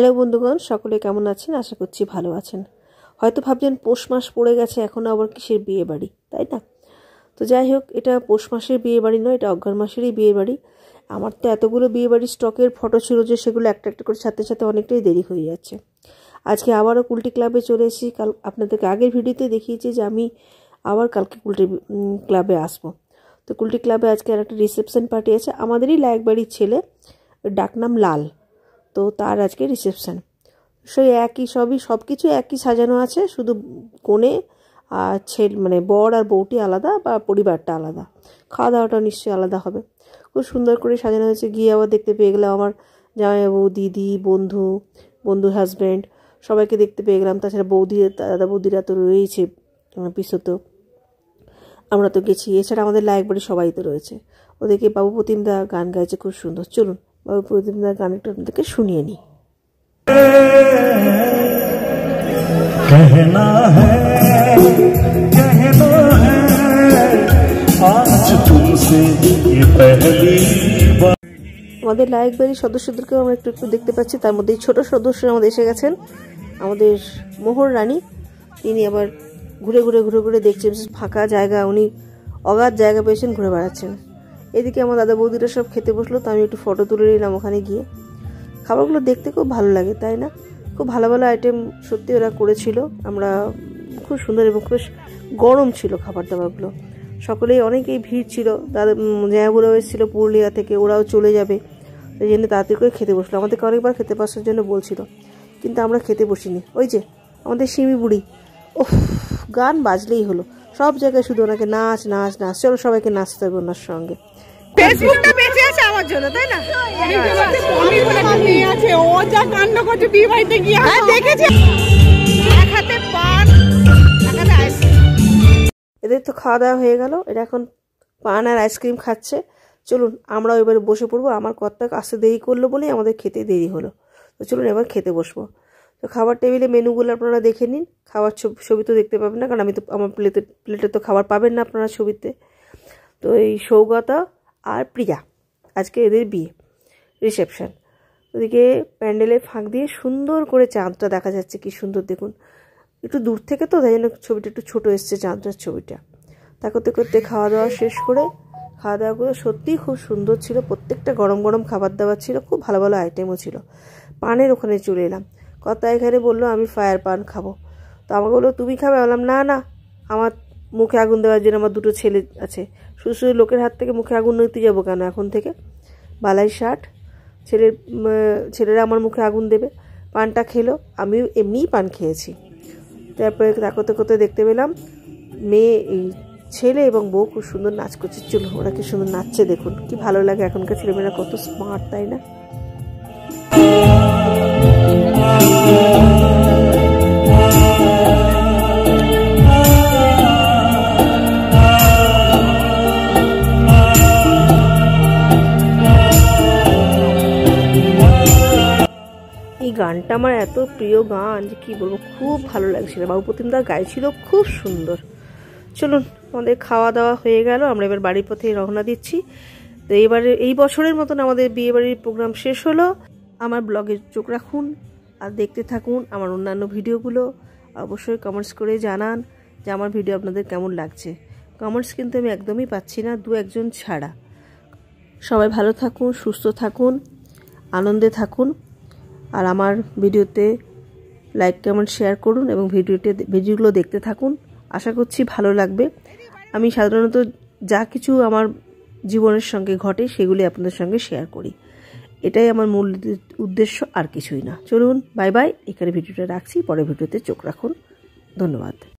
Hello বন্ধুগণ, সকলে কেমন আছেন? আশা করছি ভালো আছেন। হয়তো ভাবছেন পৌষ মাস পড়ে গেছে, এখনও আবার কিসের বিয়ে বাড়ি, তাই না? তো যাই হোক, এটা পৌষ মাসের বিয়ে বাড়ি নয়, এটা অগ্রহায়ণ মাসেরই বিয়ে বাড়ি। আমার তো এতগুলো বিয়ে বাড়ির স্টকের ফটো ছিল যে সেগুলো একটা একটা করে সাথে সাথে অনেকটাই দেরি হয়ে যাচ্ছে। আজকে আবারও কুলটি ক্লাবে চলে এসেছি। কাল আপনাদেরকে আগের ভিডিওতে দেখিয়েছি যে আমি আবার কালকে কুলটি ক্লাবে আসবো। তো কুলটি ক্লাবে আজকে আর একটা রিসেপশন পার্টি আছে, আমাদেরই লায়ক বাড়ির ছেলে, ডাকনাম লাল। তো তার আজকে রিসেপশন। সেই একই সব কিছু একই সাজানো আছে, শুধু কোণে আর মানে বর আর বউটি আলাদা বা পরিবারটা আলাদা, খাওয়া দাওয়াটা নিশ্চয়ই আলাদা হবে। খুব সুন্দর করে সাজানো হয়েছে। গিয়ে আবার দেখতে পেয়ে গেলাম আমার জামাইবাবু, দিদি, বন্ধুর হাজব্যান্ড, সবাইকে দেখতে পেয়ে গেলাম। তাছাড়া দাদা বৌদিরা তো রয়েছে পিছতেও, আমরা তো গেছি। এছাড়া আমাদের লায়ক বাড়ি সবাই তো রয়েছে। ওদেরকে বাবু প্রতিমদা গান গাইছে খুব সুন্দর। চলুন বাবু প্রতিমদার গানটা আপনাদেরকে শুনিয়ে নিই। कहना है आज तुमसे ये पहली बार। আমাদের লায়ক বাড়ির সদস্যদেরকেও আমরা একটু দেখতে পাচ্ছি। তার মধ্যে ছোট সদস্য আমাদের এসে গেছেন, আমাদের মোহর রানী। তিনি আবার ঘুরে ঘুরে দেখছেন ফাঁকা জায়গা, উনি অগাধ জায়গা পেয়েছেন, ঘুরে বেড়াচ্ছেন। এদিকে আমার দাদা বৌদিরা সব খেতে বসলো, তো আমি একটু ফটো তুলে নিলাম ওখানে গিয়ে। খাবারগুলো দেখতে খুব ভালো লাগে, তাই না? খুব ভালো ভালো আইটেম সত্যি ওরা করেছিল। আমরা খুব সুন্দর এবং বেশ গরম ছিল খাবার দাবারগুলো। সকলেই অনেকেই ভিড় ছিল। দাদা জামাইবাবুরাও এসেছিলো পুরুলিয়া থেকে, ওরাও চলে যাবে, এই জন্য তাড়াতাড়ি করে খেতে বসলো। আমাদেরকে অনেকবার খেতে বসার জন্য বলছিল, কিন্তু আমরা খেতে বসিনি। ওই যে আমাদের সিমি বুড়ি, ও গান বাজলেই হলো, সব জায়গায় শুধু ওনাকে নাচ নাচ নাচ। চলো সবাইকে নাচতে হবে ওনার সঙ্গে। ফেসবুকটা বেঁচে আছে আমার জন্য, তাই না? ও যা কাণ্ড করছে বিয়ে বাড়িতে গিয়ে দেখেছি। এক হাতে পান, এক হাতে আইসক্রিম। এদের তো খাওয়া দাওয়া হয়ে গেল, এরা এখন পান আর আইসক্রিম খাচ্ছে। চলুন আমরাও এবারে বসে পড়বো। আমার কর্তা আসতে দেরি করলো বলেই আমাদের খেতে দেরি হলো। তো চলুন এবার খেতে বসবো। তো খাবার টেবিলে মেনুগুলো আপনারা দেখে নিন। খাবার ছবি তো দেখতে পাবেন না, কারণ আমি তো আমার প্লেটে তো খাবার পাবেন না আপনারা ছবিতে। তো এই সৌগতা আর প্রিয়া, আজকে এদের বিয়ে রিসেপশন। ওদিকে প্যান্ডেলের ফাঁক দিয়ে সুন্দর করে চাঁদটা দেখা যাচ্ছে, কি সুন্দর দেখুন। একটু দূর থেকে তো, তাই জন্য ছবিটা একটু ছোটো এসছে চাঁদটার ছবিটা। তা করতে করতে খাওয়া দাওয়া শেষ করে, খাওয়া দাওয়াগুলো সত্যিই খুব সুন্দর ছিল। প্রত্যেকটা গরম গরম খাবার দাবার ছিল, খুব ভালো ভালো আইটেমও ছিল। পানের ওখানে চলে এলাম। কথা এখানে বললো আমি ফায়ার পান খাবো। তো আমাকে বললো তুমি খাবে? বললাম না না, আমার মুখে আগুন দেওয়ার জন্য আমার দুটো ছেলে আছে। শুধু লোকের হাত থেকে মুখে আগুন নিতে যাবো কেন এখন থেকে? বালাই ষাট, ছেলেরা আমার মুখে আগুন দেবে। পানটা খেলো, আমিও এমনিই পান খেয়েছি। তারপরে তাকতে করতে দেখতে পেলাম ছেলে এবং বউ খুব সুন্দর নাচ করছে। চলো ওরা কি সুন্দর নাচছে দেখুন, কি ভালো লাগে। এখনকার ছেলেমেয়েরা কত স্মার্ট, তাই না? এই গানটা আমার এত প্রিয় গান যে কি বলবো, খুব ভালো লাগছিল। বাবু প্রতিমদা গাইছিল খুব সুন্দর। চলুন আমাদের খাওয়া দাওয়া হয়ে গেল, আমরা এবার বাড়ির পথে রওনা দিচ্ছি। তো এবারে এই বছরের মতন আমাদের বিয়ে বাড়ির প্রোগ্রাম শেষ হলো। আমার ব্লগে চোখ রাখুন আর দেখতে থাকুন আমার অন্যান্য ভিডিওগুলো। অবশ্যই কমেন্টস করে জানান যে আমার ভিডিও আপনাদের কেমন লাগছে। কমেন্টস কিন্তু আমি একদমই পাচ্ছি না, দু একজন ছাড়া। সবাই ভালো থাকুন, সুস্থ থাকুন, আনন্দে থাকুন। আর আমার ভিডিওতে লাইক কমেন্ট শেয়ার করুন এবং ভিডিওগুলো দেখতে থাকুন। আশা করছি ভালো লাগবে। আমি সাধারণত যা কিছু আমার জীবনের সঙ্গে ঘটে সেগুলি আপনাদের সঙ্গে শেয়ার করি, এটাই আমার মূল উদ্দেশ্য, আর কিছুই না। চলুন বাই বাই, এখানে ভিডিওটা রাখছি। পরের ভিডিওতে চোখ রাখুন। ধন্যবাদ।